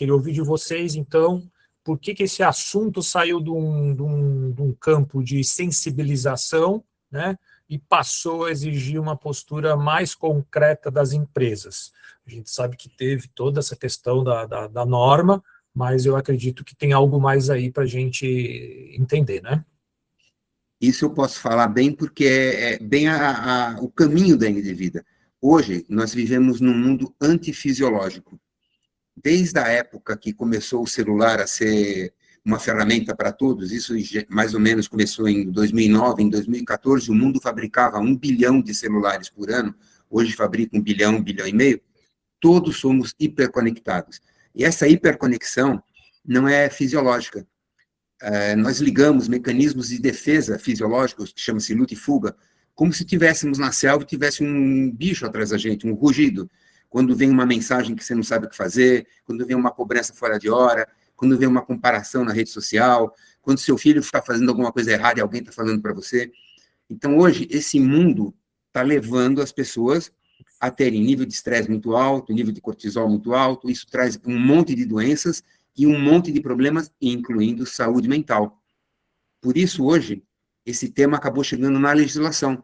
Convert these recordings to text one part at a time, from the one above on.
queria ouvir de vocês, então, por que esse assunto saiu de um campo de sensibilização, né, e passou a exigir uma postura mais concreta das empresas. A gente sabe que teve toda essa questão da norma, mas eu acredito que tem algo mais aí para a gente entender, né? Isso eu posso falar bem, porque é bem o caminho da Vida. Hoje, nós vivemos num mundo antifisiológico. Desde a época que começou o celular a ser uma ferramenta para todos, isso mais ou menos começou em 2009, em 2014, o mundo fabricava 1 bilhão de celulares por ano, hoje fabrica 1 bilhão, 1 bilhão e meio, todos somos hiperconectados. E essa hiperconexão não é fisiológica. Nós ligamos mecanismos de defesa fisiológicos, que chama-se luta e fuga, como se estivéssemos na selva e tivesse um bicho atrás da gente, um rugido. Quando vem uma mensagem que você não sabe o que fazer, quando vem uma cobrança fora de hora, quando vem uma comparação na rede social, quando seu filho está fazendo alguma coisa errada e alguém está falando para você. Então, hoje, esse mundo está levando as pessoas a terem nível de estresse muito alto, nível de cortisol muito alto, isso traz um monte de doenças e um monte de problemas, incluindo saúde mental. Por isso, hoje, esse tema acabou chegando na legislação.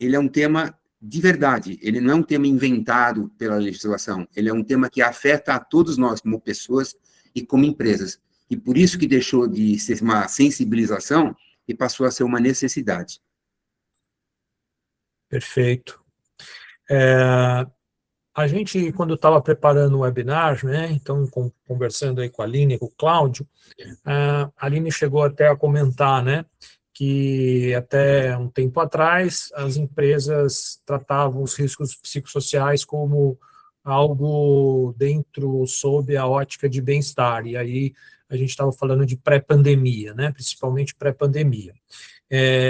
Ele é um tema de verdade, ele não é um tema inventado pela legislação, ele é um tema que afeta a todos nós, como pessoas e como empresas. E por isso que deixou de ser uma sensibilização e passou a ser uma necessidade. Perfeito. A gente, quando estava preparando o webinar, né, então, conversando aí com a Aline e com o Cláudio, a Aline chegou até a comentar, né, que até um tempo atrás as empresas tratavam os riscos psicossociais como algo sob a ótica de bem-estar, e aí a gente estava falando de pré-pandemia, né, principalmente pré-pandemia.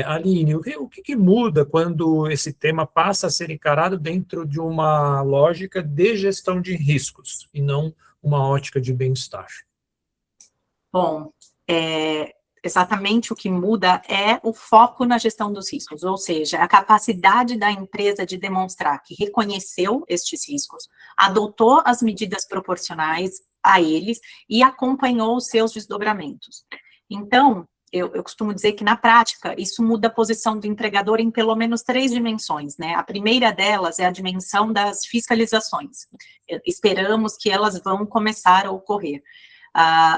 Aline, o que muda quando esse tema passa a ser encarado dentro de uma lógica de gestão de riscos e não uma ótica de bem-estar? Bom, exatamente o que muda é o foco na gestão dos riscos, ou seja, a capacidade da empresa de demonstrar que reconheceu estes riscos, adotou as medidas proporcionais a eles e acompanhou os seus desdobramentos. Então, eu costumo dizer que, na prática, isso muda a posição do empregador em pelo menos 3 dimensões, né? A primeira delas é a dimensão das fiscalizações. Esperamos que elas vão começar a ocorrer.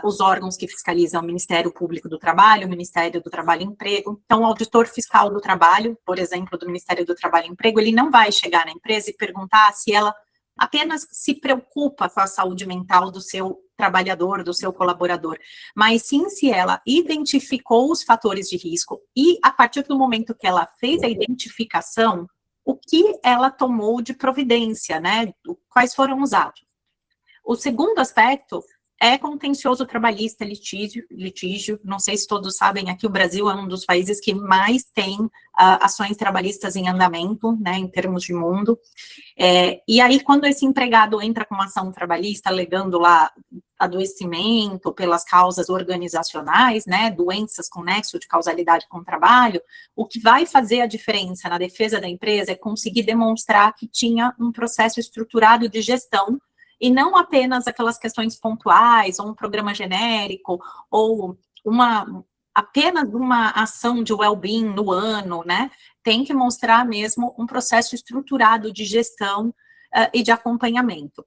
Os órgãos que fiscalizam o Ministério Público do Trabalho, o Ministério do Trabalho e Emprego. Então, o auditor fiscal do trabalho, por exemplo, do Ministério do Trabalho e Emprego, ele não vai chegar na empresa e perguntar se ela apenas se preocupa com a saúde mental do seu trabalhador, do seu colaborador, mas sim se ela identificou os fatores de risco e, a partir do momento que ela fez a identificação, o que ela tomou de providência, né? Quais foram os atos. O segundo aspecto é contencioso trabalhista, litígio. Não sei se todos sabem, aqui o Brasil é um dos países que mais tem ações trabalhistas em andamento, né, em termos de mundo. E aí, quando esse empregado entra com uma ação trabalhista, alegando lá adoecimento pelas causas organizacionais, né, doenças com nexo de causalidade com o trabalho, o que vai fazer a diferença na defesa da empresa é conseguir demonstrar que tinha um processo estruturado de gestão e não apenas aquelas questões pontuais, ou um programa genérico, ou apenas uma ação de well-being no ano, né? Tem que mostrar mesmo um processo estruturado de gestão e de acompanhamento.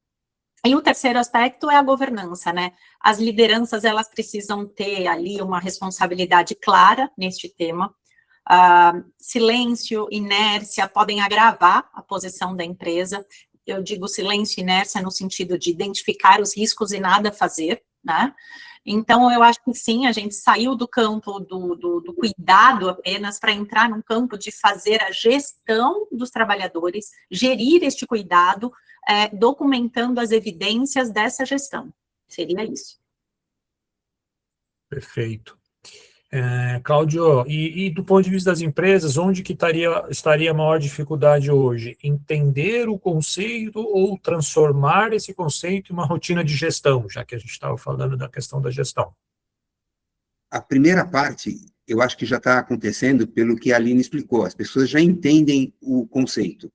E o terceiro aspecto é a governança, né? As lideranças, elas precisam ter ali uma responsabilidade clara neste tema. Silêncio, inércia podem agravar a posição da empresa. Eu digo silêncio e inércia no sentido de identificar os riscos e nada fazer, né? Então, eu acho que sim, a gente saiu do campo do cuidado apenas para entrar num campo de fazer a gestão dos trabalhadores, gerir este cuidado, documentando as evidências dessa gestão. Seria isso. Perfeito. Cláudio, e do ponto de vista das empresas, onde que estaria a maior dificuldade hoje? Entender o conceito ou transformar esse conceito em uma rotina de gestão, já que a gente estava falando da questão da gestão? A primeira parte, eu acho que já está acontecendo pelo que a Aline explicou. As pessoas já entendem o conceito.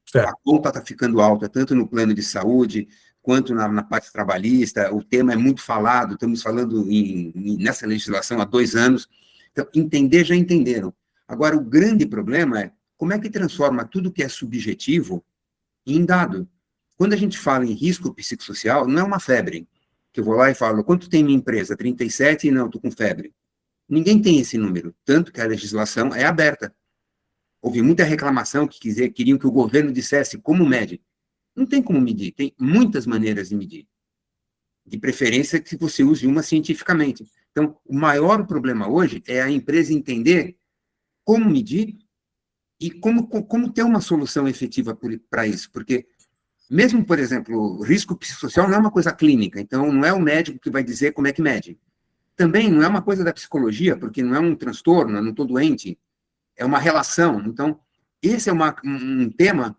Certo. A conta está ficando alta, tanto no plano de saúde, quanto na parte trabalhista. O tema é muito falado, estamos falando nessa legislação há 2 anos. Então, entender, já entenderam. Agora, o grande problema é como é que transforma tudo que é subjetivo em dado. Quando a gente fala em risco psicossocial, não é uma febre, que eu vou lá e falo, quanto tem minha empresa? 37? Não, estou com febre. Ninguém tem esse número, tanto que a legislação é aberta. Houve muita reclamação que queriam que o governo dissesse como mede. Não tem como medir, tem muitas maneiras de medir. De preferência que você use uma cientificamente. Então, o maior problema hoje é a empresa entender como medir e como ter uma solução efetiva para isso. Porque, mesmo, por exemplo, o risco psicossocial não é uma coisa clínica, então não é o médico que vai dizer como é que mede. Também não é uma coisa da psicologia, porque não é um transtorno, eu não estou doente, é uma relação. Então, esse é um tema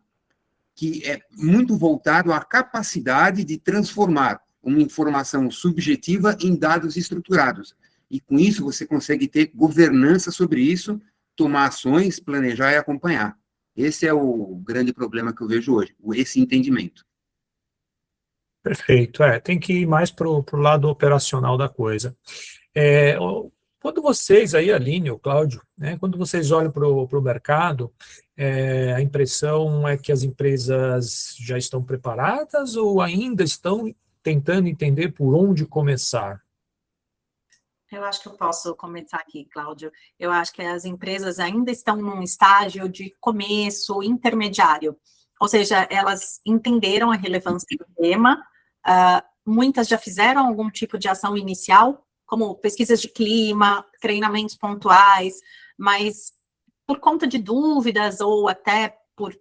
que é muito voltado à capacidade de transformar uma informação subjetiva em dados estruturados. E com isso você consegue ter governança sobre isso, tomar ações, planejar e acompanhar. Esse é o grande problema que eu vejo hoje, esse entendimento. Perfeito, tem que ir mais para o lado operacional da coisa. Quando vocês aí, Aline, o Cláudio, né, quando vocês olham para o mercado, a impressão é que as empresas já estão preparadas ou ainda estão tentando entender por onde começar? Eu acho que eu posso começar aqui, Cláudio. Eu acho que as empresas ainda estão num estágio de começo intermediário, ou seja, elas entenderam a relevância do tema, muitas já fizeram algum tipo de ação inicial, como pesquisas de clima, treinamentos pontuais, mas por conta de dúvidas ou até por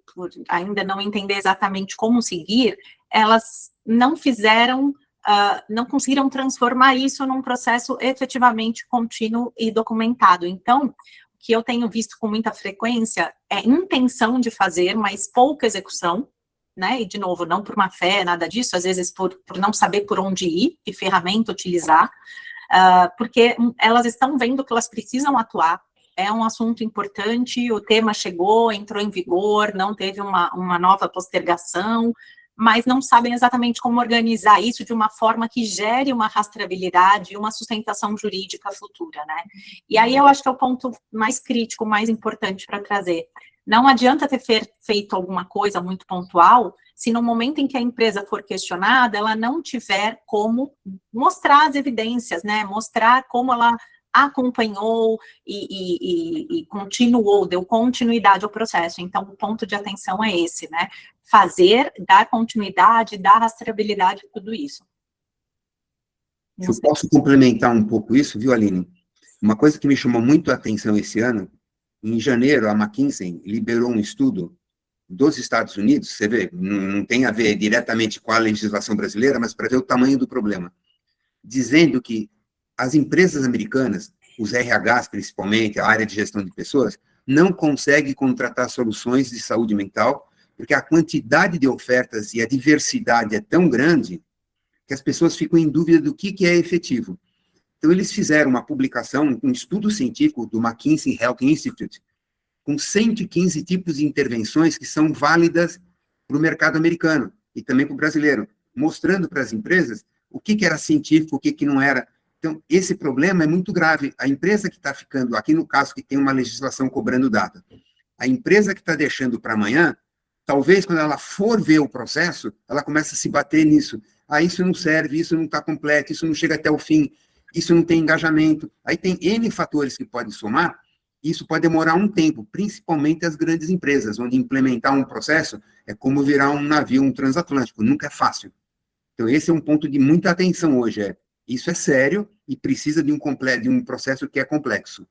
ainda não entender exatamente como seguir, elas não fizeram, não conseguiram transformar isso num processo efetivamente contínuo e documentado. Então, o que eu tenho visto com muita frequência é intenção de fazer, mas pouca execução, né? E, de novo, não por má fé, nada disso, às vezes por não saber por onde ir, que ferramenta utilizar, porque elas estão vendo que elas precisam atuar, é um assunto importante, o tema chegou, entrou em vigor, não teve uma nova postergação, mas não sabem exatamente como organizar isso de uma forma que gere uma rastreabilidade e uma sustentação jurídica futura, né? E aí eu acho que é o ponto mais crítico, mais importante para trazer. Não adianta ter feito alguma coisa muito pontual, se no momento em que a empresa for questionada, ela não tiver como mostrar as evidências, né? Mostrar como ela acompanhou e continuou, deu continuidade ao processo. Então, o ponto de atenção é esse, né? Fazer, dar continuidade, dar rastreabilidade a tudo isso. Se eu posso complementar um pouco isso, viu, Aline? Uma coisa que me chamou muito a atenção esse ano, em janeiro, a McKinsey liberou um estudo dos Estados Unidos, você vê, não tem a ver diretamente com a legislação brasileira, mas para ver o tamanho do problema, dizendo que as empresas americanas, os RHs principalmente, a área de gestão de pessoas, não conseguem contratar soluções de saúde mental, porque a quantidade de ofertas e a diversidade é tão grande que as pessoas ficam em dúvida do que é efetivo. Então, eles fizeram uma publicação, um estudo científico do McKinsey Health Institute, com 115 tipos de intervenções que são válidas para o mercado americano e também para o brasileiro, mostrando para as empresas o que era científico, o que não era. Então, esse problema é muito grave. A empresa que está ficando, aqui no caso que tem uma legislação cobrando data, a empresa que está deixando para amanhã, talvez quando ela for ver o processo, ela começa a se bater nisso. Isso não serve, isso não está completo, isso não chega até o fim, isso não tem engajamento. Aí tem N fatores que podem somar, isso pode demorar um tempo, principalmente as grandes empresas, onde implementar um processo é como virar um navio, um transatlântico, nunca é fácil. Então, esse é um ponto de muita atenção hoje, isso é sério e precisa de um processo que é complexo.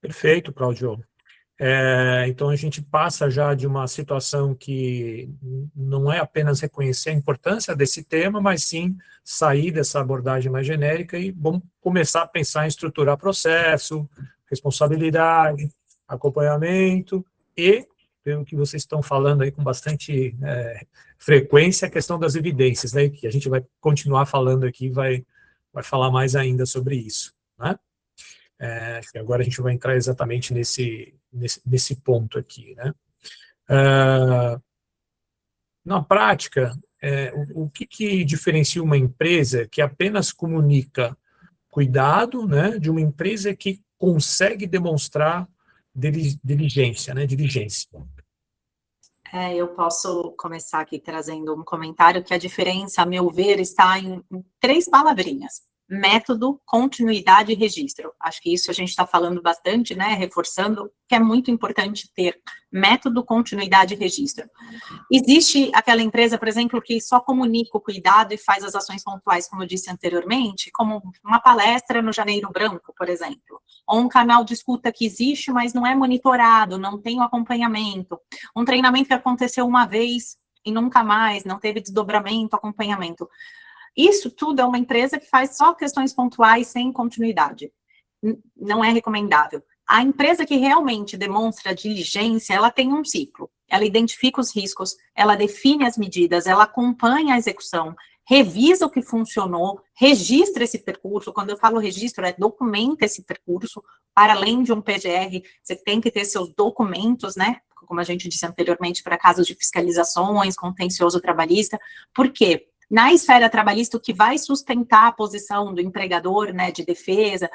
Perfeito, Claudio. Então, a gente passa já de uma situação que não é apenas reconhecer a importância desse tema, mas sim sair dessa abordagem mais genérica e vamos começar a pensar em estruturar processo, responsabilidade, acompanhamento e, pelo que vocês estão falando aí com bastante frequência, a questão das evidências, né, que a gente vai continuar falando aqui, vai falar mais ainda sobre isso, né? Acho que agora a gente vai entrar exatamente nesse ponto aqui, né? Na prática, o que diferencia uma empresa que apenas comunica cuidado, né, de uma empresa que consegue demonstrar diligência, né, diligência? Eu posso começar aqui trazendo um comentário que a diferença, a meu ver, está em 3 palavrinhas: método, continuidade e registro. Acho que isso a gente está falando bastante, né, reforçando que é muito importante ter método, continuidade e registro. Existe aquela empresa, por exemplo, que só comunica o cuidado e faz as ações pontuais, como eu disse anteriormente, como uma palestra no Janeiro Branco, por exemplo, ou um canal de escuta que existe, mas não é monitorado, não tem o acompanhamento, um treinamento que aconteceu uma vez e nunca mais, não teve desdobramento, acompanhamento. Isso tudo é uma empresa que faz só questões pontuais sem continuidade. Não é recomendável. A empresa que realmente demonstra diligência, ela tem um ciclo. Ela identifica os riscos, ela define as medidas, ela acompanha a execução, revisa o que funcionou, registra esse percurso. Quando eu falo registro, documenta esse percurso. Para além de um PGR, você tem que ter seus documentos, né? Como a gente disse anteriormente, para casos de fiscalizações, contencioso trabalhista. Por quê? Na esfera trabalhista, o que vai sustentar a posição do empregador, né, de defesa,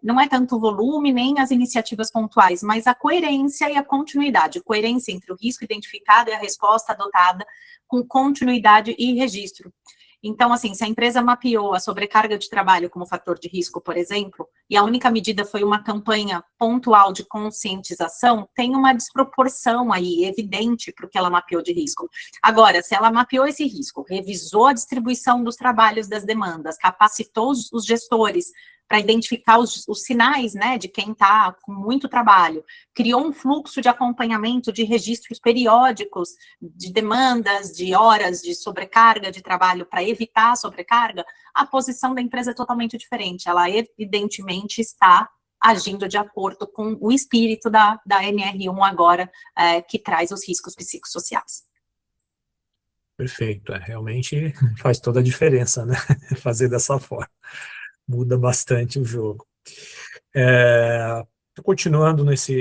não é tanto o volume nem as iniciativas pontuais, mas a coerência e a continuidade. Coerência entre o risco identificado e a resposta adotada, com continuidade e registro. Então, assim, se a empresa mapeou a sobrecarga de trabalho como fator de risco, por exemplo, e a única medida foi uma campanha pontual de conscientização, tem uma desproporção aí, evidente, para o que ela mapeou de risco. Agora, se ela mapeou esse risco, revisou a distribuição dos trabalhos, das demandas, capacitou os gestores para identificar os sinais, né, de quem está com muito trabalho, criou um fluxo de acompanhamento de registros periódicos de demandas, de horas de sobrecarga de trabalho para evitar a sobrecarga, a posição da empresa é totalmente diferente. Ela evidentemente está agindo de acordo com o espírito da NR1 agora, que traz os riscos psicossociais. Perfeito, realmente faz toda a diferença, né, fazer dessa forma. Muda bastante o jogo. Continuando nessa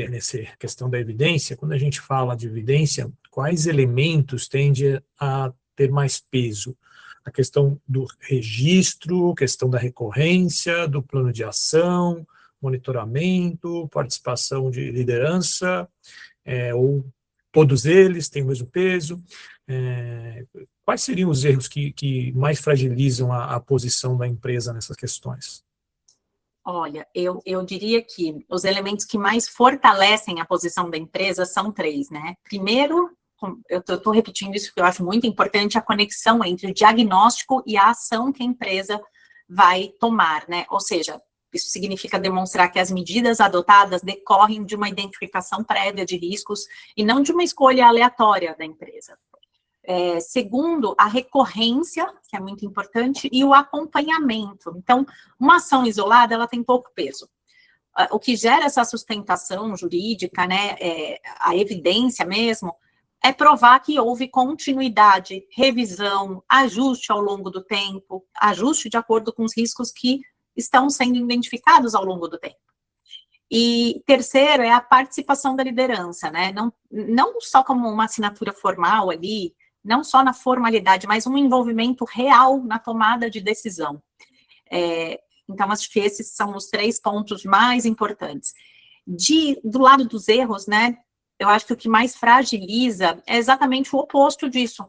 questão da evidência, quando a gente fala de evidência, quais elementos tendem a ter mais peso? A questão do registro, questão da recorrência, do plano de ação, monitoramento, participação de liderança, ou todos eles têm o mesmo peso? Quais seriam os erros que mais fragilizam a posição da empresa nessas questões? Olha, eu diria que os elementos que mais fortalecem a posição da empresa são 3, né? Primeiro, eu estou repetindo isso porque eu acho muito importante, a conexão entre o diagnóstico e a ação que a empresa vai tomar, né? Ou seja, isso significa demonstrar que as medidas adotadas decorrem de uma identificação prévia de riscos e não de uma escolha aleatória da empresa. Segundo, a recorrência, que é muito importante, e o acompanhamento. Então, uma ação isolada, ela tem pouco peso. O que gera essa sustentação jurídica, né, a evidência mesmo, é provar que houve continuidade, revisão, ajuste ao longo do tempo, ajuste de acordo com os riscos que estão sendo identificados ao longo do tempo. E terceiro é a participação da liderança, né, não só como uma assinatura formal ali, não só na formalidade, mas um envolvimento real na tomada de decisão. Então, acho que esses são os 3 pontos mais importantes. Do lado dos erros, né, eu acho que o que mais fragiliza é exatamente o oposto disso.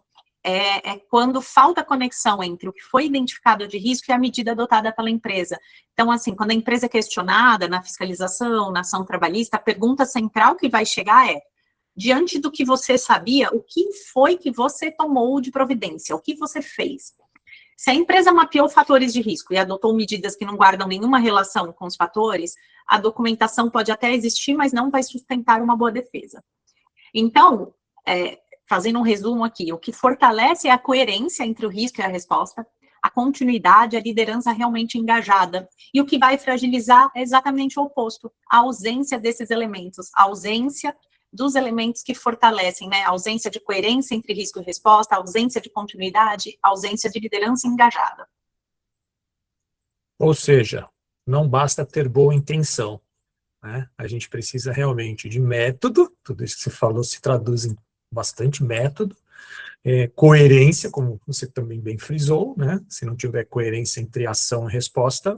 Quando falta conexão entre o que foi identificado de risco e a medida adotada pela empresa. Então, assim, quando a empresa é questionada na fiscalização, na ação trabalhista, a pergunta central que vai chegar é: diante do que você sabia, o que foi que você tomou de providência? O que você fez? Se a empresa mapeou fatores de risco e adotou medidas que não guardam nenhuma relação com os fatores, a documentação pode até existir, mas não vai sustentar uma boa defesa. Então, fazendo um resumo aqui, o que fortalece é a coerência entre o risco e a resposta, a continuidade, a liderança realmente engajada. E o que vai fragilizar é exatamente o oposto, a ausência desses elementos, a ausência dos elementos que fortalecem, né, a ausência de coerência entre risco e resposta, a ausência de continuidade, a ausência de liderança engajada. Ou seja, não basta ter boa intenção, né? A gente precisa realmente de método, tudo isso que você falou se traduz em bastante método, coerência, como você também bem frisou, né? Se não tiver coerência entre ação e resposta,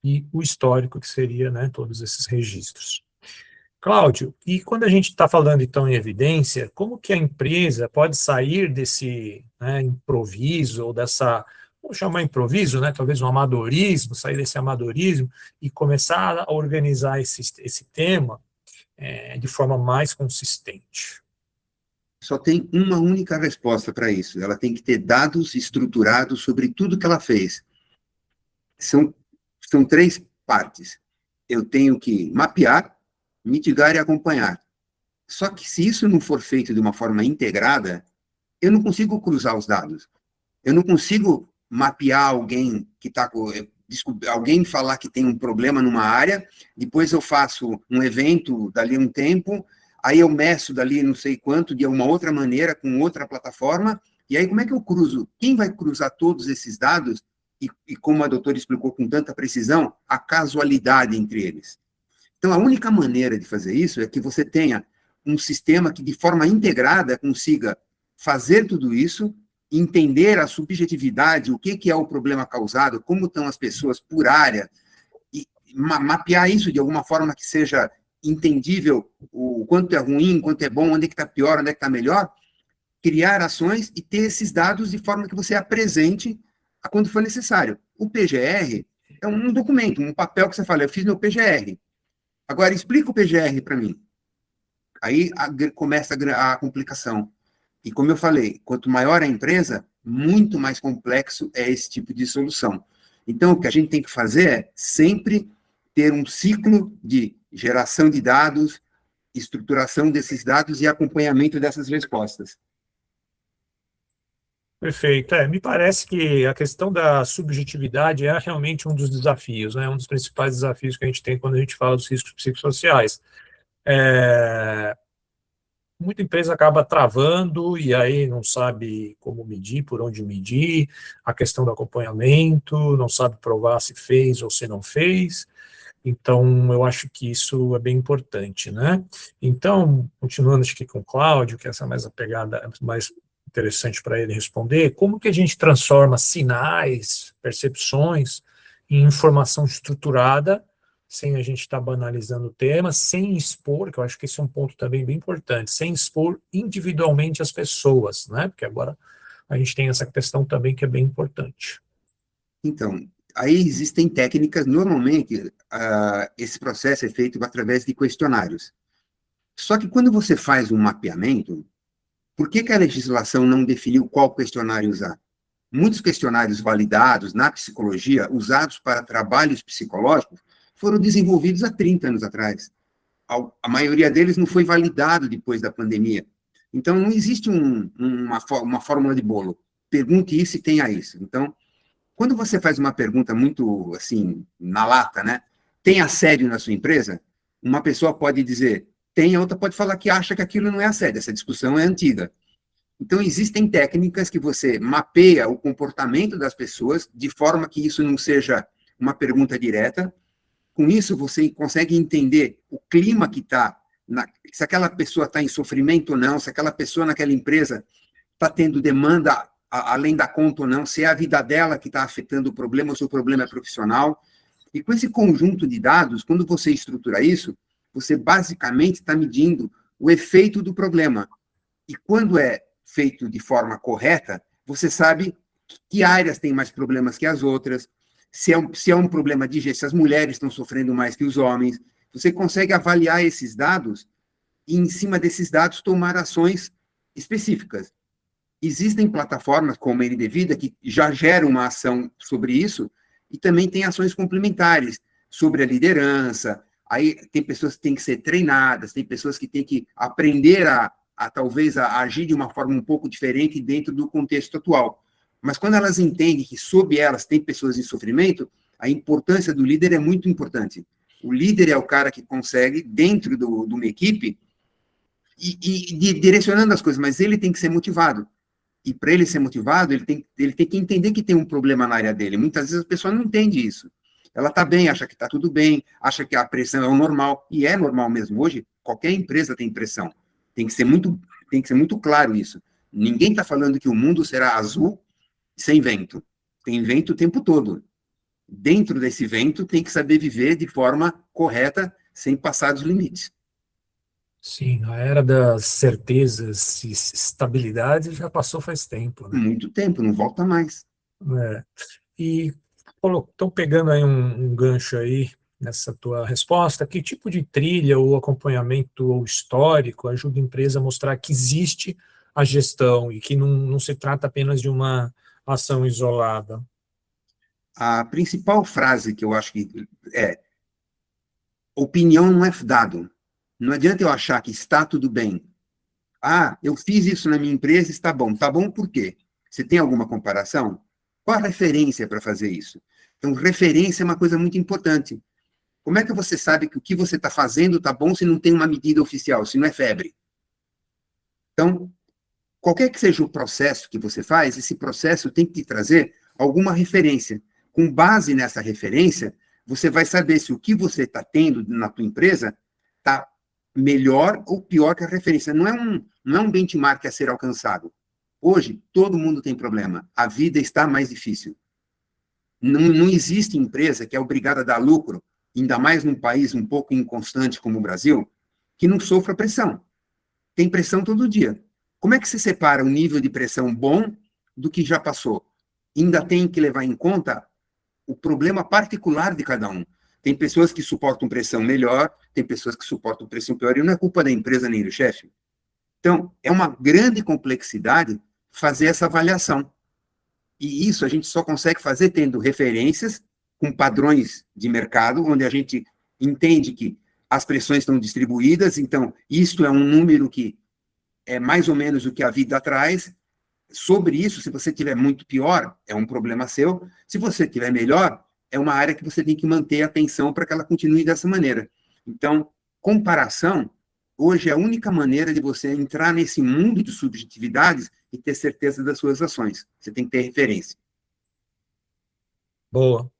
e o histórico, que seria, né, todos esses registros. Cláudio, e quando a gente está falando, então, em evidência, como que a empresa pode sair desse, né, improviso, ou dessa, vamos chamar improviso, né, talvez um amadorismo, sair desse amadorismo e começar a organizar esse tema de forma mais consistente? Só tem uma única resposta para isso. Ela tem que ter dados estruturados sobre tudo que ela fez. São três partes. Eu tenho que mapear, mitigar e acompanhar. Só que se isso não for feito de uma forma integrada, eu não consigo cruzar os dados. Eu não consigo mapear alguém que está com... Alguém falar que tem um problema numa área, depois eu faço um evento dali a um tempo, aí eu meço dali não sei quanto, de uma outra maneira, com outra plataforma, e aí como é que eu cruzo? Quem vai cruzar todos esses dados, e como a doutora explicou com tanta precisão, a casualidade entre eles? Então, a única maneira de fazer isso é que você tenha um sistema que, de forma integrada, consiga fazer tudo isso, entender a subjetividade, o que é o problema causado, como estão as pessoas por área, e mapear isso de alguma forma que seja entendível, o quanto é ruim, quanto é bom, onde é que está pior, onde é que está melhor, criar ações e ter esses dados de forma que você apresente a quando for necessário. O PGR é um documento, um papel que você fala, eu fiz meu PGR. Agora, explica o PGR para mim. Aí começa a complicação. E como eu falei, quanto maior a empresa, muito mais complexo é esse tipo de solução. Então, o que a gente tem que fazer é sempre ter um ciclo de geração de dados, estruturação desses dados e acompanhamento dessas respostas. Perfeito. Me parece que a questão da subjetividade é realmente um dos desafios, né? Um dos principais desafios que a gente tem quando a gente fala dos riscos psicossociais. Muita empresa acaba travando e aí não sabe como medir, por onde medir, a questão do acompanhamento, não sabe provar se fez ou se não fez. Então, eu acho que isso é bem importante, né? Então, continuando aqui com o Cláudio, que essa é mais a pegada mais interessante para ele responder, como que a gente transforma sinais, percepções em informação estruturada, sem a gente estar banalizando o tema, sem expor, que eu acho que esse é um ponto também bem importante, sem expor individualmente as pessoas, né? Porque agora a gente tem essa questão também que é bem importante. Então, aí existem técnicas, normalmente, esse processo é feito através de questionários. Só que quando você faz um mapeamento, por que a legislação não definiu qual questionário usar? Muitos questionários validados na psicologia, usados para trabalhos psicológicos, foram desenvolvidos há 30 anos atrás. A maioria deles não foi validado depois da pandemia. Então, não existe uma fórmula de bolo. Pergunte isso e tenha isso. Então, quando você faz uma pergunta muito, assim, na lata, né? Tem assédio na sua empresa? Uma pessoa pode dizer tem, a outra pode falar que acha que aquilo não é assédio. Essa discussão é antiga. Então, existem técnicas que você mapeia o comportamento das pessoas de forma que isso não seja uma pergunta direta. Com isso, você consegue entender o clima que está, se aquela pessoa está em sofrimento ou não, se aquela pessoa naquela empresa está tendo demanda além da conta ou não, se é a vida dela que está afetando o problema ou se o problema é profissional. E com esse conjunto de dados, quando você estrutura isso, você basicamente está medindo o efeito do problema. E quando é feito de forma correta, você sabe que áreas têm mais problemas que as outras, se é um problema de gênero, se as mulheres estão sofrendo mais que os homens. Você consegue avaliar esses dados e, em cima desses dados, tomar ações específicas. Existem plataformas como a NDVida que já geram uma ação sobre isso e também tem ações complementares sobre a liderança. Aí tem pessoas que têm que ser treinadas, tem pessoas que têm que aprender talvez a agir de uma forma um pouco diferente dentro do contexto atual. Mas quando elas entendem que sob elas tem pessoas em sofrimento, a importância do líder é muito importante. O líder é o cara que consegue, dentro de uma equipe, direcionando as coisas, mas ele tem que ser motivado. E para ele ser motivado, ele tem que entender que tem um problema na área dele. Muitas vezes a pessoa não entende isso. Ela está bem, acha que está tudo bem, acha que a pressão é o normal, e é normal mesmo. Hoje, qualquer empresa tem pressão. Tem que ser muito claro isso. Ninguém está falando que o mundo será azul sem vento. Tem vento o tempo todo. Dentro desse vento, tem que saber viver de forma correta, sem passar dos limites. Sim, a era das certezas e estabilidade já passou faz tempo, né? Muito tempo, não volta mais. É. E estou pegando aí um gancho aí nessa tua resposta. Que tipo de trilha ou acompanhamento ou histórico ajuda a empresa a mostrar que existe a gestão e que não se trata apenas de uma ação isolada? A principal frase que eu acho que é: opinião não é dado. Não adianta eu achar que está tudo bem. Ah, eu fiz isso na minha empresa, está bom. Está bom por quê? Você tem alguma comparação? Qual a referência para fazer isso? Então, referência é uma coisa muito importante. Como é que você sabe que o que você está fazendo está bom se não tem uma medida oficial, se não é febre? Então, qualquer que seja o processo que você faz, esse processo tem que te trazer alguma referência. Com base nessa referência, você vai saber se o que você está tendo na tua empresa está melhor ou pior que a referência. Não é um benchmark a ser alcançado. Hoje, todo mundo tem problema. A vida está mais difícil. Não existe empresa que é obrigada a dar lucro, ainda mais num país um pouco inconstante como o Brasil, que não sofra pressão. Tem pressão todo dia. Como é que se separa o nível de pressão bom do que já passou? Ainda tem que levar em conta o problema particular de cada um. Tem pessoas que suportam pressão melhor, tem pessoas que suportam pressão pior, e não é culpa da empresa nem do chefe. Então, é uma grande complexidade fazer essa avaliação. E isso a gente só consegue fazer tendo referências com padrões de mercado, onde a gente entende que as pressões estão distribuídas, então, isto é um número que é mais ou menos o que a vida traz. Sobre isso, se você tiver muito pior, é um problema seu. Se você tiver melhor, é uma área que você tem que manter a atenção para que ela continue dessa maneira. Então, comparação, hoje é a única maneira de você entrar nesse mundo de subjetividades e ter certeza das suas ações. Você tem que ter referência. Boa.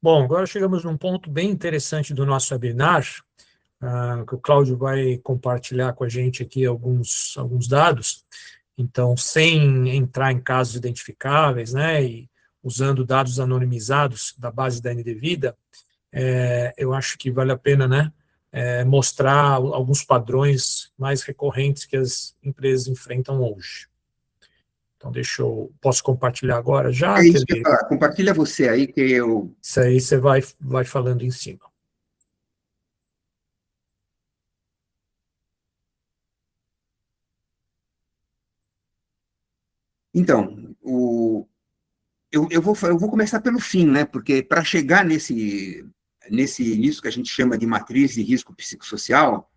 Bom, agora chegamos num ponto bem interessante do nosso webinar, que o Cláudio vai compartilhar com a gente aqui alguns dados. Então, sem entrar em casos identificáveis, né, e usando dados anonimizados da base da NDVida, eu acho que vale a pena, né, mostrar alguns padrões mais recorrentes que as empresas enfrentam hoje. Então, posso compartilhar agora já? É isso que eu ia falar. Compartilha você aí, que eu... Isso aí você vai falando em cima. Então, eu vou começar pelo fim, né? Porque para chegar nisso que a gente chama de matriz de risco psicossocial,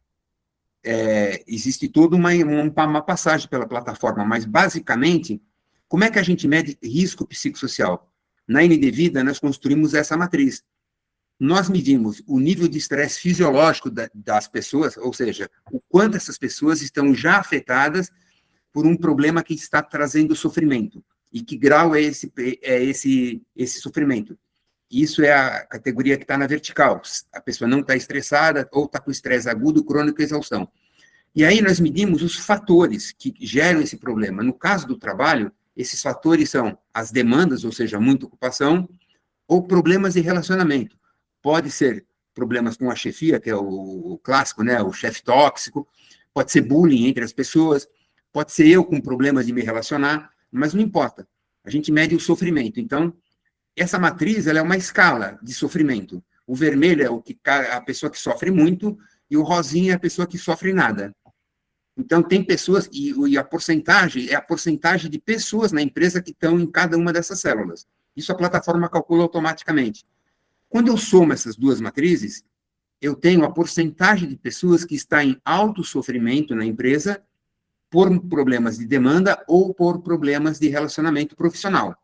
existe toda uma passagem pela plataforma, mas basicamente, como é que a gente mede risco psicossocial? Na NDVida, nós construímos essa matriz. Nós medimos o nível de estresse fisiológico das pessoas, ou seja, o quanto essas pessoas estão já afetadas por um problema que está trazendo sofrimento. E que grau é esse sofrimento? Isso é a categoria que está na vertical. A pessoa não está estressada ou está com estresse agudo, crônico e exaustão. E aí nós medimos os fatores que geram esse problema. No caso do trabalho, esses fatores são as demandas, ou seja, muita ocupação, ou problemas de relacionamento. Pode ser problemas com a chefia, que é o clássico, né, o chefe tóxico, pode ser bullying entre as pessoas, pode ser eu com problemas de me relacionar, mas não importa. A gente mede o sofrimento. Então, essa matriz ela é uma escala de sofrimento. O vermelho é a pessoa que sofre muito e o rosinha é a pessoa que sofre nada. Então, tem pessoas, e a porcentagem é a porcentagem de pessoas na empresa que estão em cada uma dessas células. Isso a plataforma calcula automaticamente. Quando eu somo essas duas matrizes, eu tenho a porcentagem de pessoas que está em alto sofrimento na empresa por problemas de demanda ou por problemas de relacionamento profissional.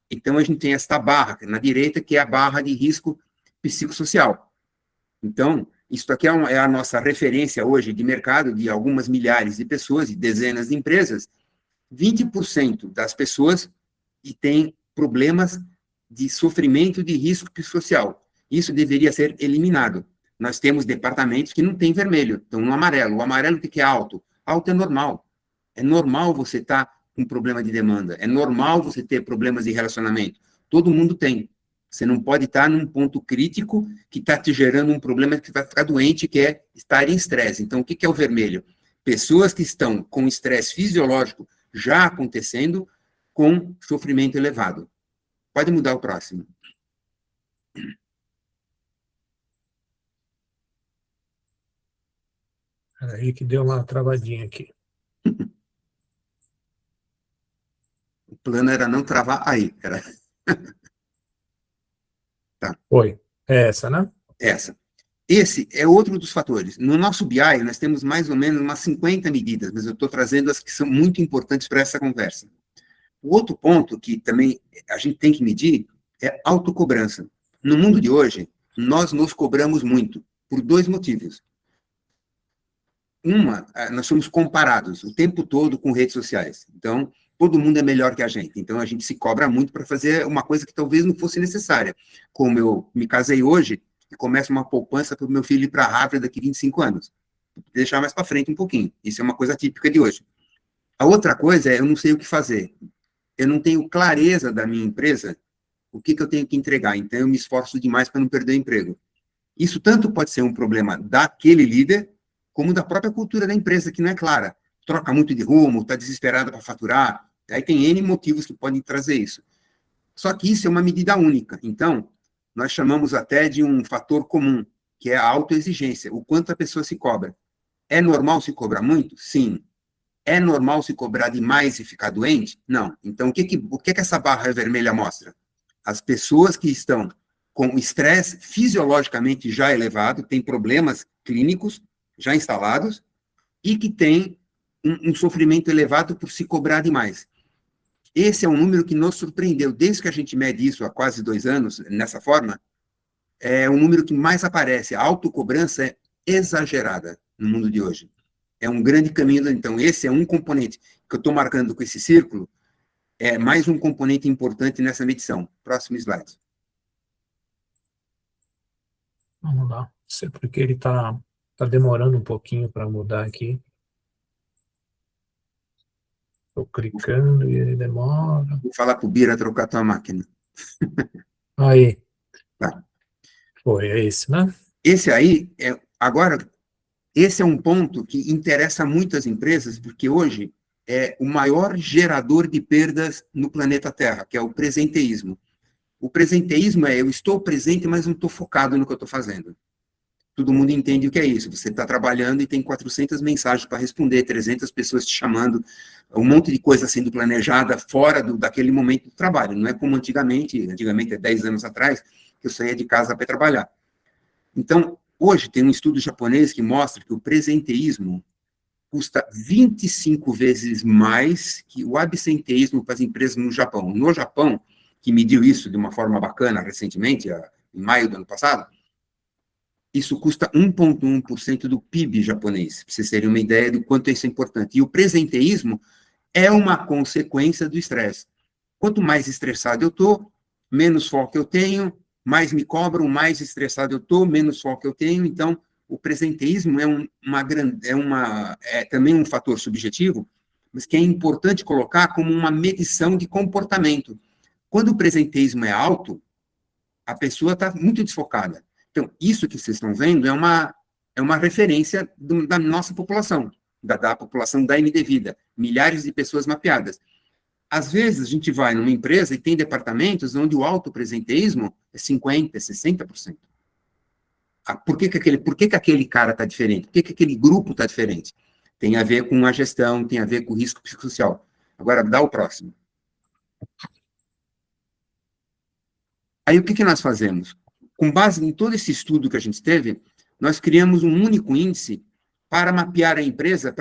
Então, a gente tem esta barra na direita, que é a barra de risco psicossocial. Então, isso aqui é a nossa referência hoje de mercado de algumas milhares de pessoas e dezenas de empresas. 20% das pessoas que têm problemas de sofrimento de risco psicossocial. Isso deveria ser eliminado. Nós temos departamentos que não têm vermelho, estão no amarelo. O amarelo, o que é alto? Alto é normal. É normal você estar com problema de demanda. É normal você ter problemas de relacionamento. Todo mundo tem. Você não pode estar num ponto crítico que está te gerando um problema que vai ficar doente, que é estar em estresse. Então, o que é o vermelho? Pessoas que estão com estresse fisiológico já acontecendo com sofrimento elevado. Pode mudar o próximo. Aí que deu uma travadinha aqui. O plano era não travar aí. Era Foi. É essa, né? essa. Esse é outro dos fatores. No nosso BI, nós temos mais ou menos umas 50 medidas, mas eu estou trazendo as que são muito importantes para essa conversa. O outro ponto que também a gente tem que medir é autocobrança. No mundo de hoje, nós nos cobramos muito, por dois motivos. Uma, nós somos comparados o tempo todo com redes sociais. Então, todo mundo é melhor que a gente. Então, a gente se cobra muito para fazer uma coisa que talvez não fosse necessária. Como eu me casei hoje, e começo uma poupança para o meu filho ir para Harvard daqui 25 anos. Vou deixar mais para frente um pouquinho. Isso é uma coisa típica de hoje. A outra coisa é, eu não sei o que fazer. Eu não tenho clareza da minha empresa, o que eu tenho que entregar. Então, eu me esforço demais para não perder o emprego. Isso tanto pode ser um problema daquele líder, como da própria cultura da empresa, que não é clara. Troca muito de rumo, está desesperada para faturar. Aí tem N motivos que podem trazer isso. Só que isso é uma medida única. Então, nós chamamos até de um fator comum, que é a autoexigência, o quanto a pessoa se cobra. É normal se cobrar muito? Sim. É normal se cobrar demais e ficar doente? Não. Então, o que essa barra vermelha mostra? As pessoas que estão com estresse fisiologicamente já elevado, têm problemas clínicos já instalados, e que têm um sofrimento elevado por se cobrar demais. Esse é um número que nos surpreendeu. Desde que a gente mede isso há quase 2 anos, nessa forma, é um número que mais aparece. A autocobrança é exagerada no mundo de hoje. É um grande caminho. Então, esse é um componente que eu estou marcando com esse círculo, é mais um componente importante nessa medição. Próximo slide. Vamos lá. Não sei porque ele está demorando um pouquinho para mudar aqui. Estou clicando e ele demora. Vou falar para o Bira trocar tua máquina. Aí. Tá. Foi, é esse, né? Esse aí, agora, esse é um ponto que interessa muito as empresas, porque hoje é o maior gerador de perdas no planeta Terra, que é o presenteísmo. O presenteísmo é, eu estou presente, mas não estou focado no que eu estou fazendo. Todo mundo entende o que é isso. Você está trabalhando e tem 400 mensagens para responder, 300 pessoas te chamando, um monte de coisa sendo planejada fora daquele momento do trabalho. Não é como antigamente é 10 anos atrás, que eu saía de casa para trabalhar. Então, hoje tem um estudo japonês que mostra que o presenteísmo custa 25 vezes mais que o absenteísmo para as empresas no Japão. No Japão, que mediu isso de uma forma bacana recentemente, em maio do ano passado, isso custa 1,1% do PIB japonês, para vocês terem uma ideia do quanto isso é importante. E o presenteísmo é uma consequência do estresse. Quanto mais estressado eu estou, menos foco eu tenho, mais me cobram, mais estressado eu estou, menos foco eu tenho. Então, o presenteísmo é também um fator subjetivo, mas que é importante colocar como uma medição de comportamento. Quando o presenteísmo é alto, a pessoa está muito desfocada. Então, isso que vocês estão vendo é uma referência da nossa população, da população da MD Vida, milhares de pessoas mapeadas. Às vezes, a gente vai numa empresa e tem departamentos onde o autopresenteísmo é 50%, 60%. Por que aquele cara está diferente? Por que aquele grupo está diferente? Tem a ver com a gestão, tem a ver com o risco psicossocial. Agora, dá o próximo. Aí, o que nós fazemos? Com base em todo esse estudo que a gente teve, nós criamos um único índice para mapear a empresa,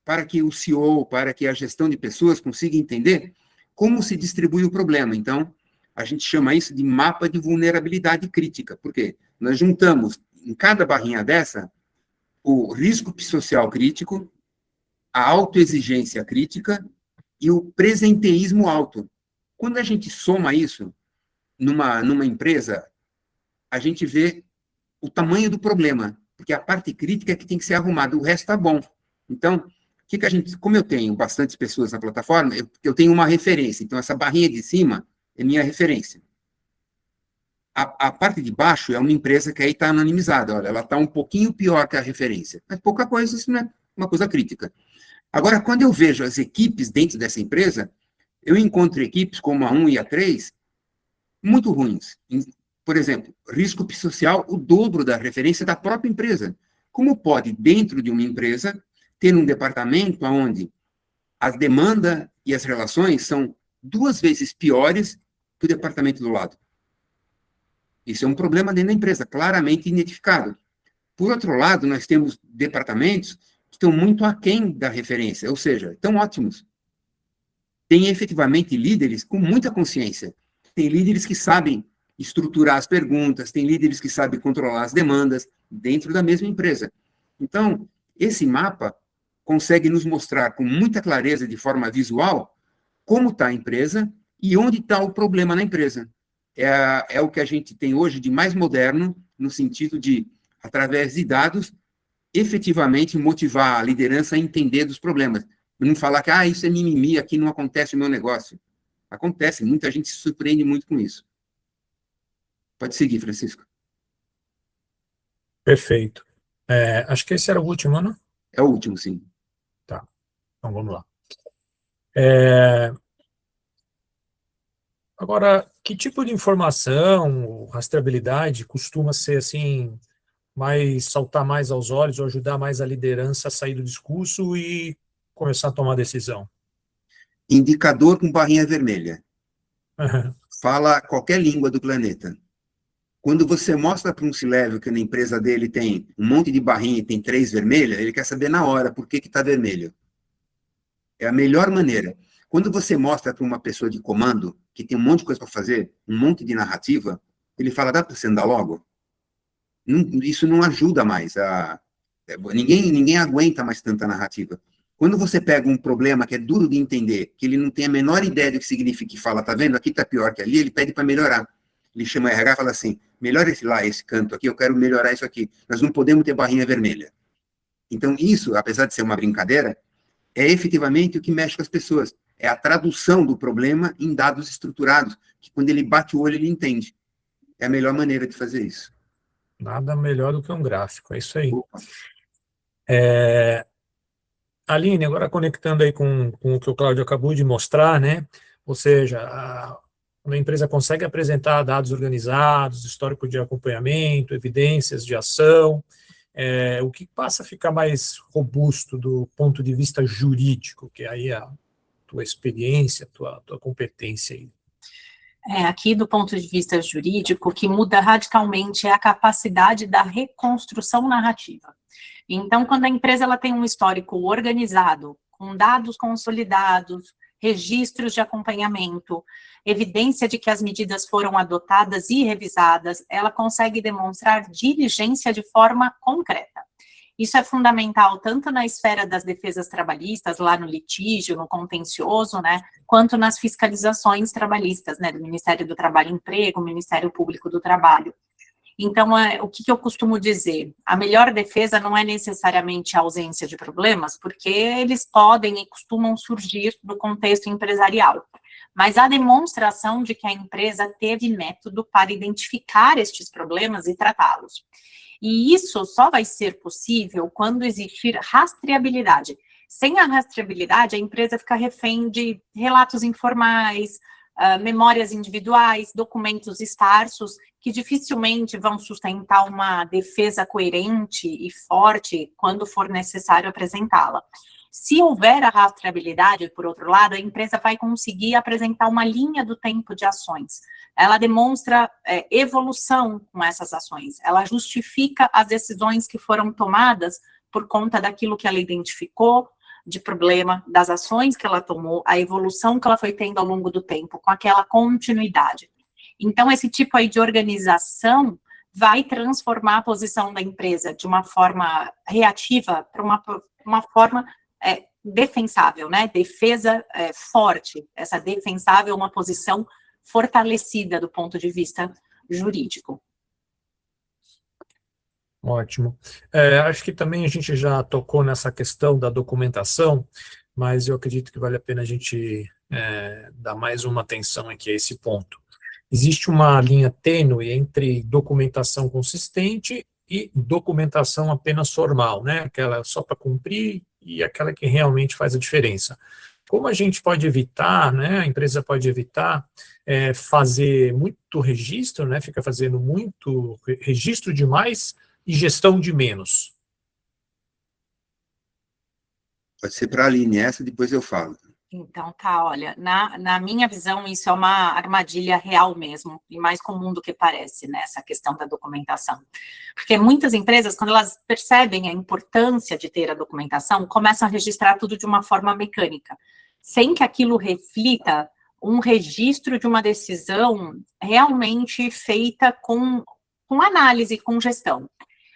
para que o CEO, para que a gestão de pessoas consiga entender como se distribui o problema. Então, a gente chama isso de mapa de vulnerabilidade crítica. Por quê? Nós juntamos, em cada barrinha dessa, o risco psicossocial crítico, a autoexigência crítica e o presenteísmo alto. Quando a gente soma isso numa empresa, a gente vê o tamanho do problema, porque a parte crítica é que tem que ser arrumada, o resto está bom. Então, como eu tenho bastantes pessoas na plataforma, eu tenho uma referência. Então, essa barrinha de cima é minha referência. A parte de baixo é uma empresa que aí está anonimizada. Olha, ela está um pouquinho pior que a referência. Mas pouca coisa, isso não é uma coisa crítica. Agora, quando eu vejo as equipes dentro dessa empresa, eu encontro equipes como a 1 e a 3 muito ruins. Por exemplo, risco psicossocial, o dobro da referência da própria empresa. Como pode, dentro de uma empresa, ter um departamento onde as demandas e as relações são 2 vezes piores que o departamento do lado? Isso é um problema dentro da empresa, claramente identificado. Por outro lado, nós temos departamentos que estão muito aquém da referência, ou seja, estão ótimos. Tem efetivamente líderes com muita consciência. Tem líderes que sabem estruturar as perguntas, tem líderes que sabem controlar as demandas dentro da mesma empresa. Então, esse mapa consegue nos mostrar com muita clareza, de forma visual, como está a empresa e onde está o problema na empresa. É o que a gente tem hoje de mais moderno, no sentido de, através de dados, efetivamente motivar a liderança a entender dos problemas. Não falar que, isso é mimimi, aqui não acontece o meu negócio. Acontece, muita gente se surpreende muito com isso. Pode seguir, Francisco. Perfeito. Acho que esse era o último, né? É o último, sim. Tá, então vamos lá. Agora, que tipo de informação, rastreabilidade, costuma ser assim, saltar mais aos olhos ou ajudar mais a liderança a sair do discurso e começar a tomar decisão? Indicador com barrinha vermelha. Fala qualquer língua do planeta. Quando você mostra para um C-Level que na empresa dele tem um monte de barrinha e tem 3 vermelhas, ele quer saber na hora por que está vermelho. É a melhor maneira. Quando você mostra para uma pessoa de comando que tem um monte de coisa para fazer, um monte de narrativa, ele fala, dá para você andar logo? Isso não ajuda mais. Ninguém aguenta mais tanta narrativa. Quando você pega um problema que é duro de entender, que ele não tem a menor ideia do que significa e fala, tá vendo, aqui tá pior que ali, ele pede para melhorar. Ele chama a RH e fala assim, melhora esse canto aqui, eu quero melhorar isso aqui. Nós não podemos ter barrinha vermelha. Então, isso, apesar de ser uma brincadeira, é efetivamente o que mexe com as pessoas. É a tradução do problema em dados estruturados, que quando ele bate o olho, ele entende. É a melhor maneira de fazer isso. Nada melhor do que um gráfico, é isso aí. Opa. Aline, agora conectando aí com o que o Cláudio acabou de mostrar, né? Ou seja, uma empresa consegue apresentar dados organizados, histórico de acompanhamento, evidências de ação, o que passa a ficar mais robusto do ponto de vista jurídico, que aí é a tua experiência, a tua competência aí. Aqui, do ponto de vista jurídico, o que muda radicalmente é a capacidade da reconstrução narrativa. Então, quando a empresa ela tem um histórico organizado, com dados consolidados, registros de acompanhamento, evidência de que as medidas foram adotadas e revisadas, ela consegue demonstrar diligência de forma concreta. Isso é fundamental tanto na esfera das defesas trabalhistas, lá no litígio, no contencioso, né, quanto nas fiscalizações trabalhistas, né, do Ministério do Trabalho e Emprego, Ministério Público do Trabalho. Então, o que eu costumo dizer? A melhor defesa não é necessariamente a ausência de problemas, porque eles podem e costumam surgir no contexto empresarial, mas a demonstração de que a empresa teve método para identificar estes problemas e tratá-los. E isso só vai ser possível quando existir rastreabilidade. Sem a rastreabilidade, a empresa fica refém de relatos informais, memórias individuais, documentos esparsos, que dificilmente vão sustentar uma defesa coerente e forte quando for necessário apresentá-la. Se houver a rastreabilidade, por outro lado, a empresa vai conseguir apresentar uma linha do tempo de ações. Ela demonstra evolução com essas ações. Ela justifica as decisões que foram tomadas por conta daquilo que ela identificou de problema, das ações que ela tomou, a evolução que ela foi tendo ao longo do tempo, com aquela continuidade. Então, esse tipo aí de organização vai transformar a posição da empresa de uma forma reativa para uma forma defensável, né? Defesa forte. Essa defensável é uma posição fortalecida do ponto de vista jurídico. Ótimo. Acho que também a gente já tocou nessa questão da documentação, mas eu acredito que vale a pena a gente dar mais uma atenção aqui a esse ponto. Existe uma linha tênue entre documentação consistente e documentação apenas formal, né? Aquela só para cumprir e aquela que realmente faz a diferença. Como a gente pode evitar, né? A empresa pode evitar fazer muito registro, né? Fica fazendo muito registro demais e gestão de menos. Pode ser para a Aline essa, depois eu falo. Então, tá, olha, na minha visão, isso é uma armadilha real mesmo, e mais comum do que parece, né, essa questão da documentação. Porque muitas empresas, quando elas percebem a importância de ter a documentação, começam a registrar tudo de uma forma mecânica, sem que aquilo reflita um registro de uma decisão realmente feita com análise, com gestão.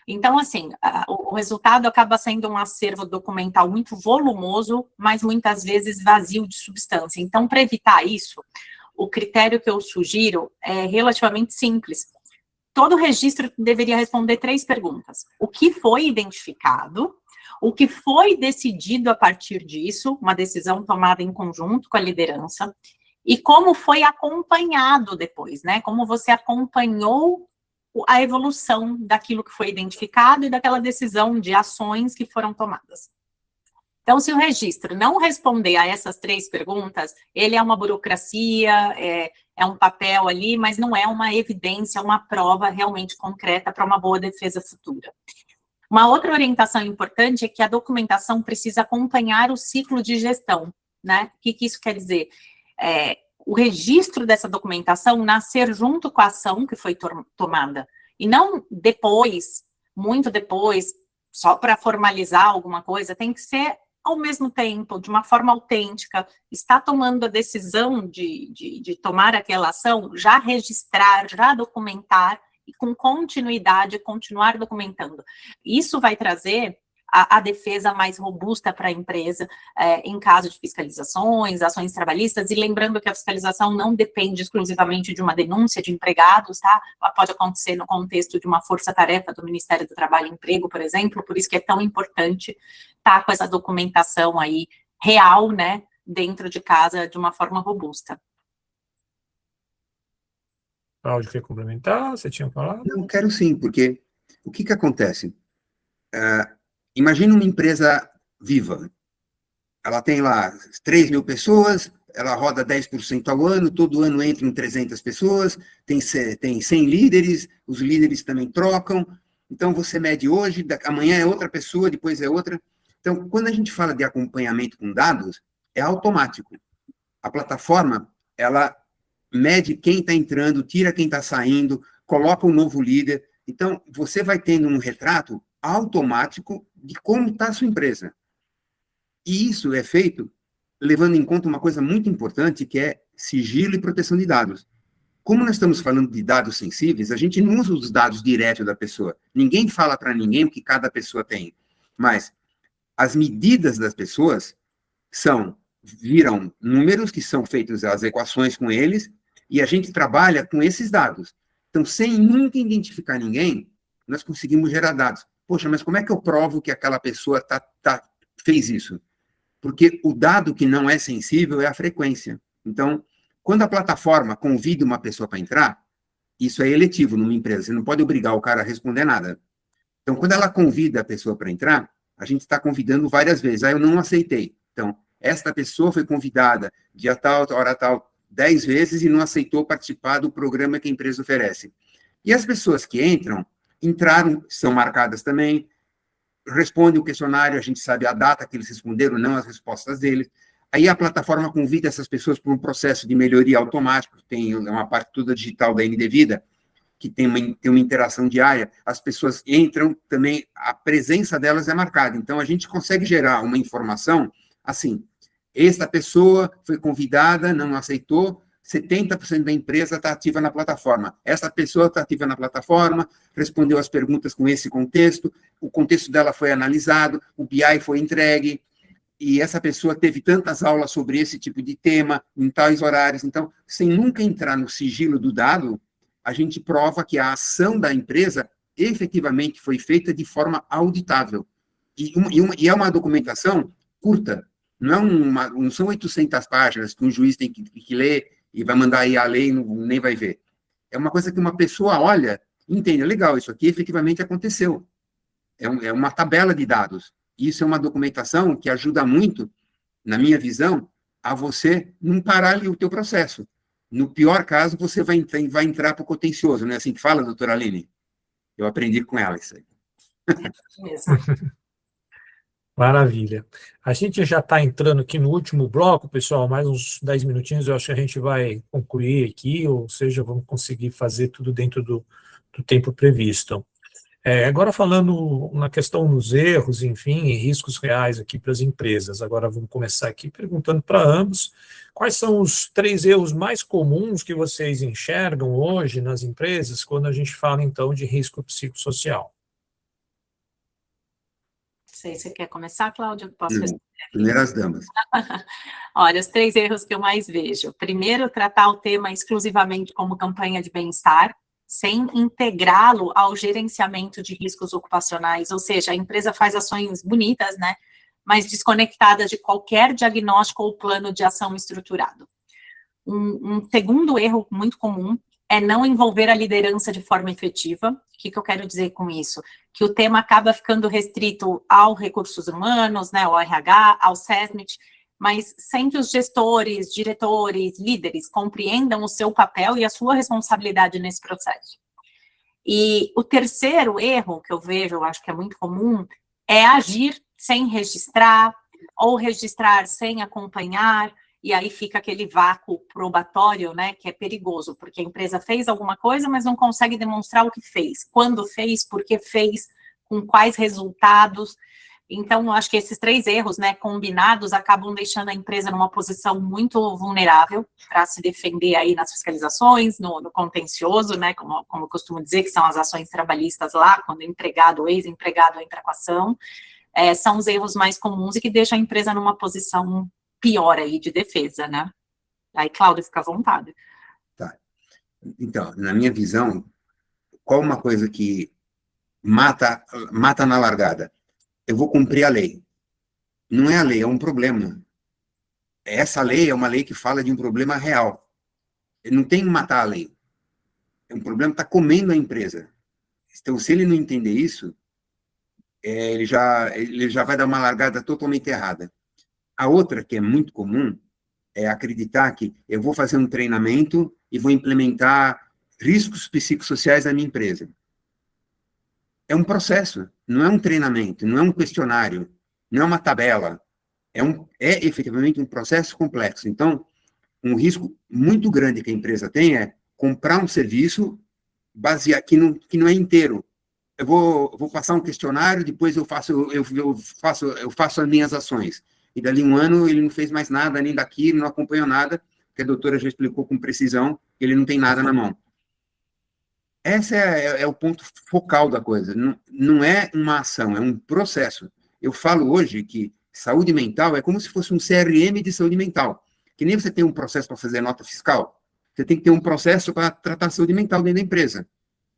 Então, assim, o resultado acaba sendo um acervo documental muito volumoso, mas muitas vezes vazio de substância. Então, para evitar isso, o critério que eu sugiro é relativamente simples. Todo registro deveria responder 3 perguntas. O que foi identificado? O que foi decidido a partir disso, uma decisão tomada em conjunto com a liderança, e como foi acompanhado depois, né? Como você acompanhou a evolução daquilo que foi identificado e daquela decisão de ações que foram tomadas. Então, se o registro não responder a essas 3 perguntas, ele é uma burocracia, é um papel ali, mas não é uma evidência, uma prova realmente concreta para uma boa defesa futura. Uma outra orientação importante é que a documentação precisa acompanhar o ciclo de gestão, né? O que isso quer dizer? O registro dessa documentação nascer junto com a ação que foi tomada, e não depois, muito depois, só para formalizar alguma coisa, tem que ser ao mesmo tempo, de uma forma autêntica, está tomando a decisão de tomar aquela ação, já registrar, já documentar, e com continuidade, continuar documentando. Isso vai trazer a defesa mais robusta para a empresa em caso de fiscalizações, ações trabalhistas, e lembrando que a fiscalização não depende exclusivamente de uma denúncia de empregados, tá? Ela pode acontecer no contexto de uma força-tarefa do Ministério do Trabalho e Emprego, por exemplo, por isso que é tão importante estar com essa documentação aí real, né, dentro de casa de uma forma robusta. Cláudio, quer complementar? Você tinha falado? Não, quero sim, porque o que acontece? Imagina uma empresa viva. Ela tem lá 3 mil pessoas, ela roda 10% ao ano, todo ano entram 300 pessoas, tem 100 líderes, os líderes também trocam. Então, você mede hoje, amanhã é outra pessoa, depois é outra. Então, quando a gente fala de acompanhamento com dados, é automático. A plataforma, ela mede quem está entrando, tira quem está saindo, coloca um novo líder. Então, você vai tendo um retrato automático de como está a sua empresa. E isso é feito levando em conta uma coisa muito importante, que é sigilo e proteção de dados. Como nós estamos falando de dados sensíveis, a gente não usa os dados direto da pessoa. Ninguém fala para ninguém o que cada pessoa tem. Mas as medidas das pessoas viram números que são feitos as equações com eles, e a gente trabalha com esses dados. Então, sem nunca identificar ninguém, nós conseguimos gerar dados. Poxa, mas como é que eu provo que aquela pessoa fez isso? Porque o dado que não é sensível é a frequência. Então, quando a plataforma convida uma pessoa para entrar, isso é eletivo numa empresa, você não pode obrigar o cara a responder nada. Então, quando ela convida a pessoa para entrar, a gente está convidando várias vezes. Eu não aceitei. Então, esta pessoa foi convidada dia tal, hora tal, 10 vezes e não aceitou participar do programa que a empresa oferece. E as pessoas que entraram, são marcadas também, respondem o questionário, a gente sabe a data que eles responderam, não as respostas deles. Aí a plataforma convida essas pessoas para um processo de melhoria automático, tem uma parte toda digital da NDVida, que tem uma interação diária, as pessoas entram também, a presença delas é marcada. Então, a gente consegue gerar uma informação assim, esta pessoa foi convidada, não aceitou, 70% da empresa está ativa na plataforma. Essa pessoa está ativa na plataforma, respondeu as perguntas com esse contexto, o contexto dela foi analisado, o BI foi entregue, e essa pessoa teve tantas aulas sobre esse tipo de tema, em tais horários. Então, sem nunca entrar no sigilo do dado, a gente prova que a ação da empresa efetivamente foi feita de forma auditável. E é uma documentação curta, não são 800 páginas que um juiz tem que ler e vai mandar aí a lei e nem vai ver. É uma coisa que uma pessoa olha e entende, legal, isso aqui efetivamente aconteceu. É uma tabela de dados. Isso é uma documentação que ajuda muito, na minha visão, a você não parar ali o teu processo. No pior caso, você vai entrar para o contencioso, não é assim que fala, doutora Aline? Eu aprendi com ela isso aí. Mesmo. Maravilha. A gente já está entrando aqui no último bloco, pessoal, mais uns 10 minutinhos, eu acho que a gente vai concluir aqui, ou seja, vamos conseguir fazer tudo dentro do tempo previsto. Agora falando na questão dos erros, enfim, e riscos reais aqui para as empresas, agora vamos começar aqui perguntando para ambos, quais são os 3 erros mais comuns que vocês enxergam hoje nas empresas, quando a gente fala, então, de risco psicossocial? Não sei se você quer começar, Cláudia? Posso responder? Primeiras damas. Olha, os 3 erros que eu mais vejo. Primeiro, tratar o tema exclusivamente como campanha de bem-estar, sem integrá-lo ao gerenciamento de riscos ocupacionais, ou seja, a empresa faz ações bonitas, né, mas desconectadas de qualquer diagnóstico ou plano de ação estruturado. Um segundo erro muito comum é não envolver a liderança de forma efetiva. O que eu quero dizer com isso? Que o tema acaba ficando restrito ao recursos humanos, né, ao RH, ao SESMIT, mas sem que os gestores, diretores, líderes compreendam o seu papel e a sua responsabilidade nesse processo. E o terceiro erro que eu vejo, eu acho que é muito comum, é agir sem registrar, ou registrar sem acompanhar, e aí fica aquele vácuo probatório, né, que é perigoso, porque a empresa fez alguma coisa, mas não consegue demonstrar o que fez, quando fez, por que fez, com quais resultados. Então, eu acho que esses 3 erros, né, combinados, acabam deixando a empresa numa posição muito vulnerável para se defender aí nas fiscalizações, no contencioso, né, como eu costumo dizer, que são as ações trabalhistas lá, quando o empregado ou ex-empregado entra com a ação, são os erros mais comuns e que deixam a empresa numa posição pior aí de defesa, né? Aí, Cláudia, fica à vontade. Tá. Então, na minha visão, qual uma coisa que mata na largada? Eu vou cumprir a lei. Não é a lei, é um problema. Essa lei é uma lei que fala de um problema real. Não tem que matar a lei. É um problema que está comendo a empresa. Então, se ele não entender isso, ele já vai dar uma largada totalmente errada. A outra, que é muito comum, é acreditar que eu vou fazer um treinamento e vou implementar riscos psicossociais na minha empresa. É um processo, não é um treinamento, não é um questionário, não é uma tabela. É efetivamente um processo complexo. Então, um risco muito grande que a empresa tem é comprar um serviço baseado, que não é inteiro. Eu vou passar um questionário, depois eu faço as minhas ações. E dali um ano ele não fez mais nada, nem daquilo, não acompanhou nada, porque a doutora já explicou com precisão que ele não tem nada na mão. Esse é o ponto focal da coisa. Não é uma ação, é um processo. Eu falo hoje que saúde mental é como se fosse um CRM de saúde mental. Que nem você tem um processo para fazer nota fiscal, você tem que ter um processo para tratar a saúde mental dentro da empresa.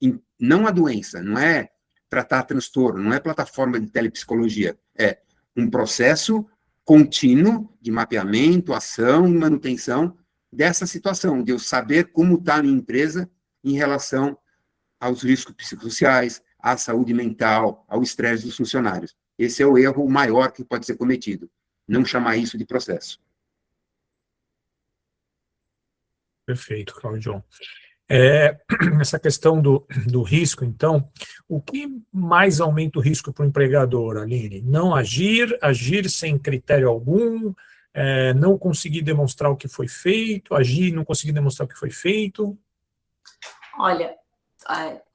E não a doença, não é tratar transtorno, não é plataforma de telepsicologia. É um processo contínuo de mapeamento, ação e manutenção dessa situação, de eu saber como está a minha empresa em relação aos riscos psicossociais, à saúde mental, ao estresse dos funcionários. Esse é o erro maior que pode ser cometido, não chamar isso de processo. Perfeito, Claudio. Essa questão do risco, então, o que mais aumenta o risco para o empregador, Aline? Não agir sem critério algum, não conseguir demonstrar o que foi feito, agir e não conseguir demonstrar o que foi feito? Olha,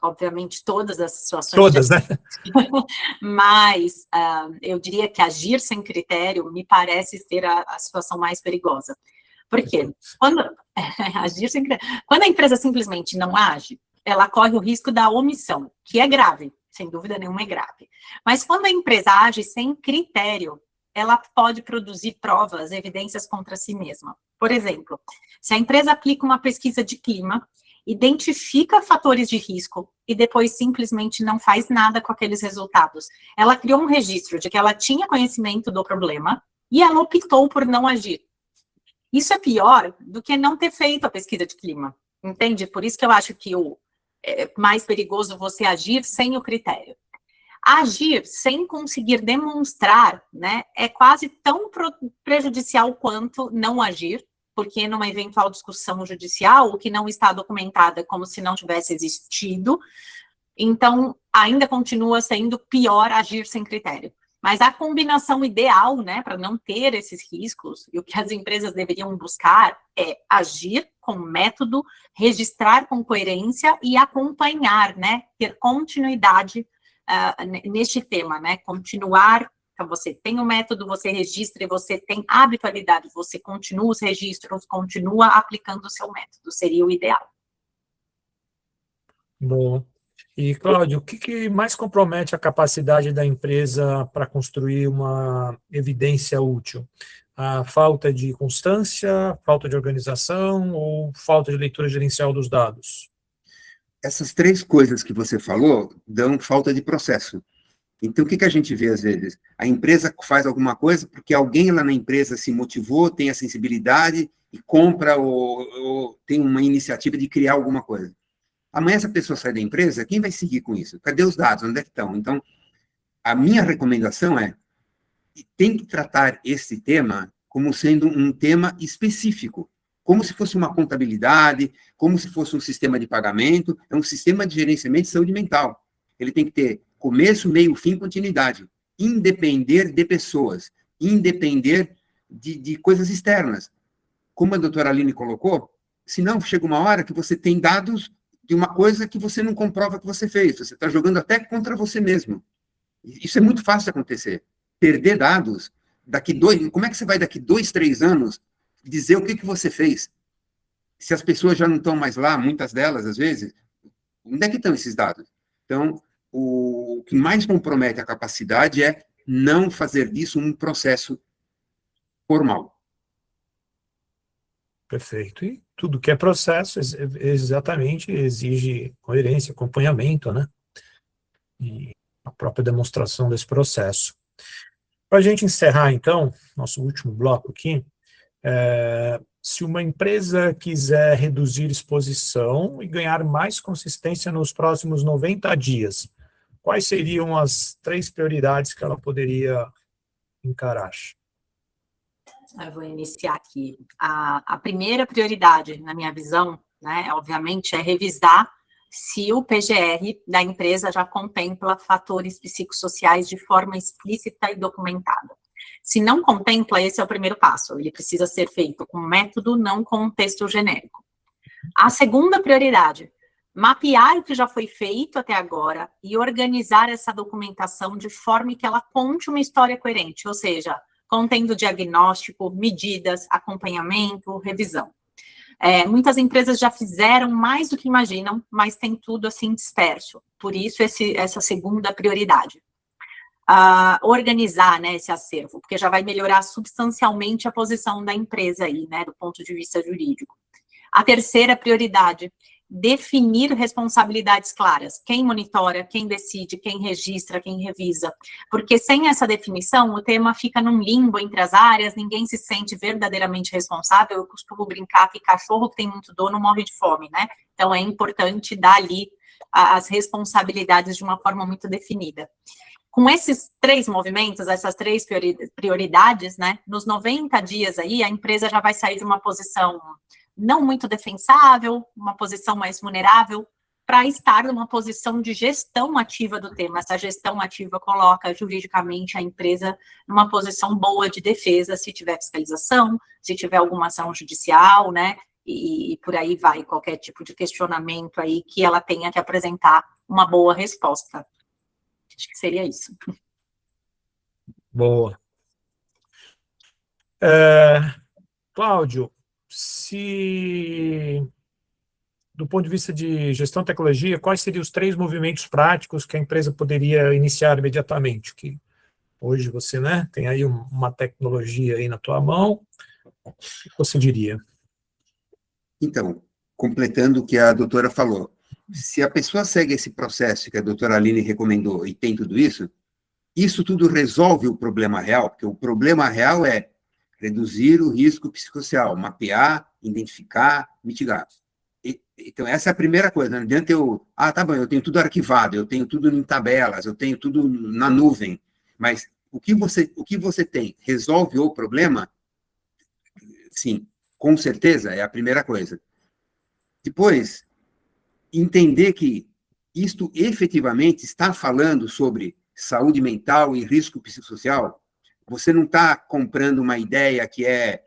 obviamente todas as situações... Todas, né? Mas eu diria que agir sem critério me parece ser a situação mais perigosa. Por quê? Quando a empresa simplesmente não age, ela corre o risco da omissão, que é grave, sem dúvida nenhuma é grave. Mas quando a empresa age sem critério, ela pode produzir provas, evidências contra si mesma. Por exemplo, se a empresa aplica uma pesquisa de clima identifica fatores de risco e depois simplesmente não faz nada com aqueles resultados. Ela criou um registro de que ela tinha conhecimento do problema e ela optou por não agir. Isso é pior do que não ter feito a pesquisa de clima, entende? Por isso que eu acho que é mais perigoso você agir sem o critério. Agir sem conseguir demonstrar, né, é quase tão prejudicial quanto não agir, porque numa eventual discussão judicial, o que não está documentado é como se não tivesse existido, então ainda continua sendo pior agir sem critério. Mas a combinação ideal, né, para não ter esses riscos, e o que as empresas deveriam buscar é agir com método, registrar com coerência e acompanhar, né, ter continuidade neste tema, né, continuar. Então, você tem o método, você registra e você tem a habitualidade, você continua os registros, continua aplicando o seu método, seria o ideal. Bom. E, Cláudio, o que mais compromete a capacidade da empresa para construir uma evidência útil? A falta de constância, falta de organização ou falta de leitura gerencial dos dados? Essas três coisas que você falou dão falta de processo. Então, o que a gente vê às vezes? A empresa faz alguma coisa porque alguém lá na empresa se motivou, tem a sensibilidade e compra ou tem uma iniciativa de criar alguma coisa. Amanhã essa pessoa sai da empresa, quem vai seguir com isso? Cadê os dados? Onde é que estão? Então, a minha recomendação é, tem que tratar esse tema como sendo um tema específico, como se fosse uma contabilidade, como se fosse um sistema de pagamento, é um sistema de gerenciamento de saúde mental. Ele tem que ter começo, meio, fim, continuidade, independer de pessoas, independer de coisas externas. Como a doutora Aline colocou, senão chega uma hora que você tem dados de uma coisa que você não comprova que você fez, você está jogando até contra você mesmo. Isso é muito fácil de acontecer. Perder dados, como é que você vai daqui 2, 3 anos dizer o que você fez? Se as pessoas já não estão mais lá, muitas delas, às vezes, onde é que estão esses dados? Então, o que mais compromete a capacidade é não fazer disso um processo formal. Perfeito. E tudo que é processo, exatamente, exige coerência, acompanhamento, né? E a própria demonstração desse processo. Para a gente encerrar, então, nosso último bloco aqui, se uma empresa quiser reduzir exposição e ganhar mais consistência nos próximos 90 dias, quais seriam as 3 prioridades que ela poderia encarar? Eu vou iniciar aqui. A primeira prioridade, na minha visão, né, obviamente, é revisar se o PGR da empresa já contempla fatores psicossociais de forma explícita e documentada. Se não contempla, esse é o primeiro passo. Ele precisa ser feito com método, não com um texto genérico. A segunda prioridade, mapear o que já foi feito até agora e organizar essa documentação de forma que ela conte uma história coerente, ou seja, contendo diagnóstico, medidas, acompanhamento, revisão. Muitas empresas já fizeram mais do que imaginam, mas tem tudo assim disperso. Por isso, essa segunda prioridade. Organizar, né, esse acervo, porque já vai melhorar substancialmente a posição da empresa aí, né, do ponto de vista jurídico. A terceira prioridade, definir responsabilidades claras, quem monitora, quem decide, quem registra, quem revisa, porque sem essa definição, o tema fica num limbo entre as áreas, ninguém se sente verdadeiramente responsável. Eu costumo brincar que cachorro que tem muito dono morre de fome, né? Então, é importante dar ali as responsabilidades de uma forma muito definida. Com esses 3 movimentos, essas 3 prioridades, né, nos 90 dias aí, a empresa já vai sair de uma posição não muito defensável, uma posição mais vulnerável, para estar numa posição de gestão ativa do tema. Essa gestão ativa coloca juridicamente a empresa numa posição boa de defesa, se tiver fiscalização, se tiver alguma ação judicial, né, e por aí vai, qualquer tipo de questionamento aí que ela tenha que apresentar uma boa resposta. Acho que seria isso. Boa. Cláudio, se, do ponto de vista de gestão de tecnologia, quais seriam os 3 movimentos práticos que a empresa poderia iniciar imediatamente? Que hoje você, né, tem aí uma tecnologia aí na tua mão, o que você diria? Então, completando o que a doutora falou, se a pessoa segue esse processo que a doutora Aline recomendou e tem tudo isso tudo resolve o problema real, porque o problema real é reduzir o risco psicossocial, mapear, identificar, mitigar. Então, essa é a primeira coisa. Não adianta tá bom, eu tenho tudo arquivado, eu tenho tudo em tabelas, eu tenho tudo na nuvem, mas o que você tem resolve o problema? Sim, com certeza, é a primeira coisa. Depois, entender que isto efetivamente está falando sobre saúde mental e risco psicossocial. Você não está comprando uma ideia que é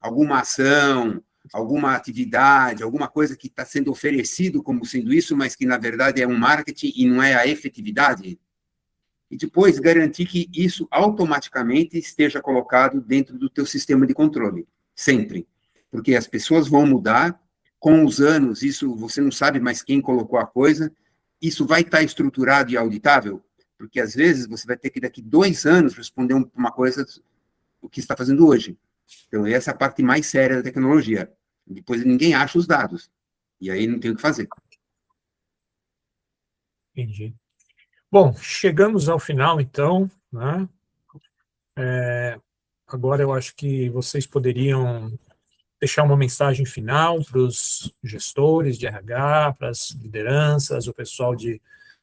alguma ação, alguma atividade, alguma coisa que está sendo oferecido como sendo isso, mas que, na verdade, é um marketing e não é a efetividade. E depois garantir que isso automaticamente esteja colocado dentro do teu sistema de controle, sempre. Porque as pessoas vão mudar, com os anos, isso você não sabe mais quem colocou a coisa, isso vai estar estruturado e auditável, porque às vezes você vai ter que, daqui 2 anos, responder uma coisa o que está fazendo hoje. Então, essa é a parte mais séria da tecnologia. Depois ninguém acha os dados, e aí não tem o que fazer. Entendi. Bom, chegamos ao final, então, né? Agora eu acho que vocês poderiam deixar uma mensagem final para os gestores de RH, para as lideranças, o pessoal de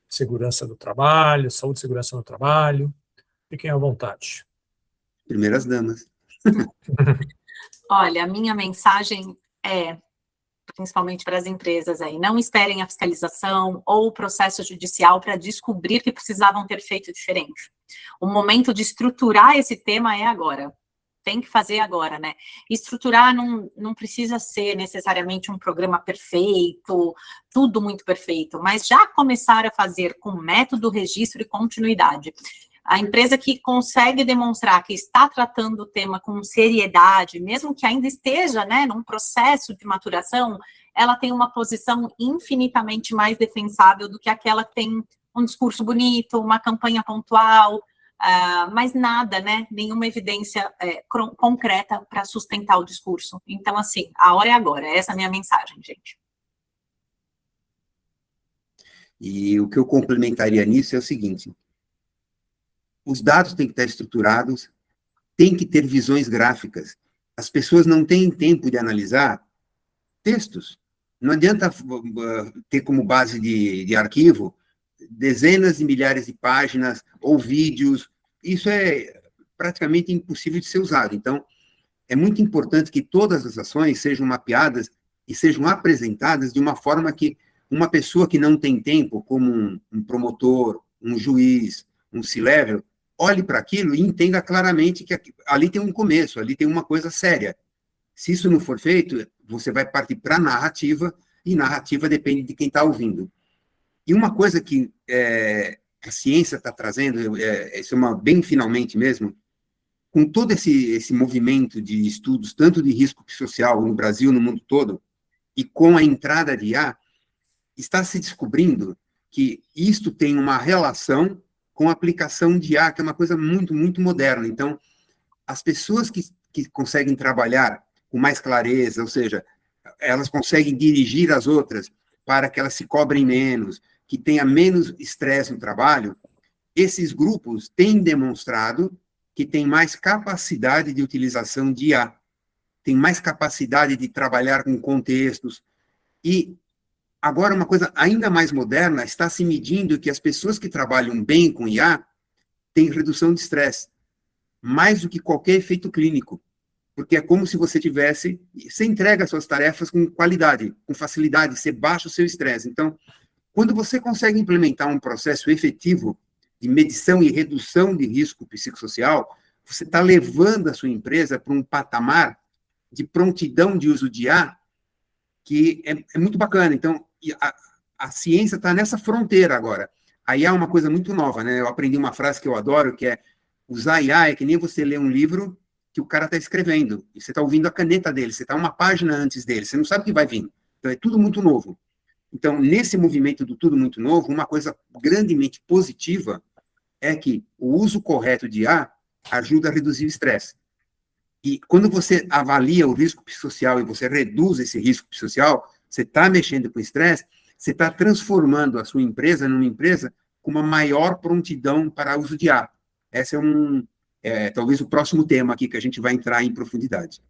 segurança do trabalho, saúde e segurança no trabalho. Fiquem à vontade. Primeiras damas. Olha, a minha mensagem é, principalmente para as empresas aí, não esperem a fiscalização ou o processo judicial para descobrir que precisavam ter feito diferente. O momento de estruturar esse tema é agora. Tem que fazer agora, né? Estruturar não precisa ser necessariamente um programa perfeito, tudo muito perfeito, mas já começar a fazer com método, registro e continuidade. A empresa que consegue demonstrar que está tratando o tema com seriedade, mesmo que ainda esteja, né, num processo de maturação, ela tem uma posição infinitamente mais defensável do que aquela que tem um discurso bonito, uma campanha pontual, mas nada, né, nenhuma evidência concreta para sustentar o discurso. Então, assim, a hora é agora, essa é a minha mensagem, gente. E o que eu complementaria nisso é o seguinte: os dados têm que estar estruturados, tem que ter visões gráficas. As pessoas não têm tempo de analisar textos. Não adianta ter como base de arquivo dezenas de milhares de páginas ou vídeos. Isso é praticamente impossível de ser usado. Então, é muito importante que todas as ações sejam mapeadas e sejam apresentadas de uma forma que uma pessoa que não tem tempo, como um promotor, um juiz, um C-level, olhe para aquilo e entenda claramente que ali tem um começo, ali tem uma coisa séria. Se isso não for feito, você vai partir para a narrativa, e narrativa depende de quem está ouvindo. E uma coisa que a ciência está trazendo, isso é bem finalmente mesmo, com todo esse movimento de estudos, tanto de risco social no Brasil, no mundo todo, e com a entrada de IA, está se descobrindo que isto tem uma relação com a aplicação de IA, que é uma coisa muito, muito moderna. Então, as pessoas que conseguem trabalhar com mais clareza, ou seja, elas conseguem dirigir as outras para que elas se cobrem menos, que tenha menos estresse no trabalho, esses grupos têm demonstrado que têm mais capacidade de utilização de IA, têm mais capacidade de trabalhar com contextos. E agora, uma coisa ainda mais moderna, está se medindo que as pessoas que trabalham bem com IA têm redução de estresse, mais do que qualquer efeito clínico, porque é como se você entrega suas tarefas com qualidade, com facilidade, você baixa o seu estresse. Então, quando você consegue implementar um processo efetivo de medição e redução de risco psicossocial, você está levando a sua empresa para um patamar de prontidão de uso de IA que é muito bacana. Então, a ciência está nessa fronteira agora. A IA é uma coisa muito nova, né? Eu aprendi uma frase que eu adoro, que é: usar IA é que nem você ler um livro que o cara está escrevendo, e você está ouvindo a caneta dele, você está uma página antes dele, você não sabe o que vai vir. Então, é tudo muito novo. Então, nesse movimento do tudo muito novo, uma coisa grandemente positiva é que o uso correto de IA ajuda a reduzir o estresse. E quando você avalia o risco psicossocial e você reduz esse risco psicossocial, você está mexendo com estresse, você está transformando a sua empresa numa empresa com uma maior prontidão para uso de IA. Esse é talvez o próximo tema aqui que a gente vai entrar em profundidade.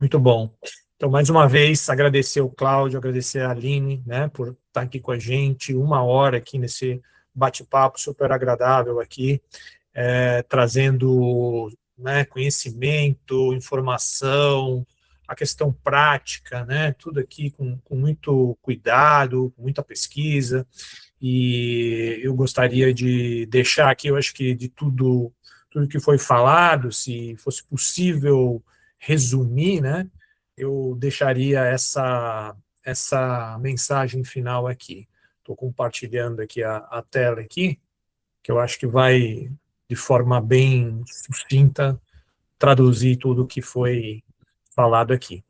Muito bom. Então, mais uma vez, agradecer o Cláudio, agradecer a Aline, né, por estar aqui com a gente, 1 hora aqui nesse bate-papo super agradável aqui, trazendo, né, conhecimento, informação, a questão prática, né, tudo aqui com muito cuidado, com muita pesquisa, e eu gostaria de deixar aqui, eu acho que de tudo que foi falado, se fosse possível resumir, né, eu deixaria essa mensagem final aqui. Estou compartilhando aqui a tela aqui, que eu acho que vai, de forma bem sucinta, traduzir tudo o que foi falado aqui.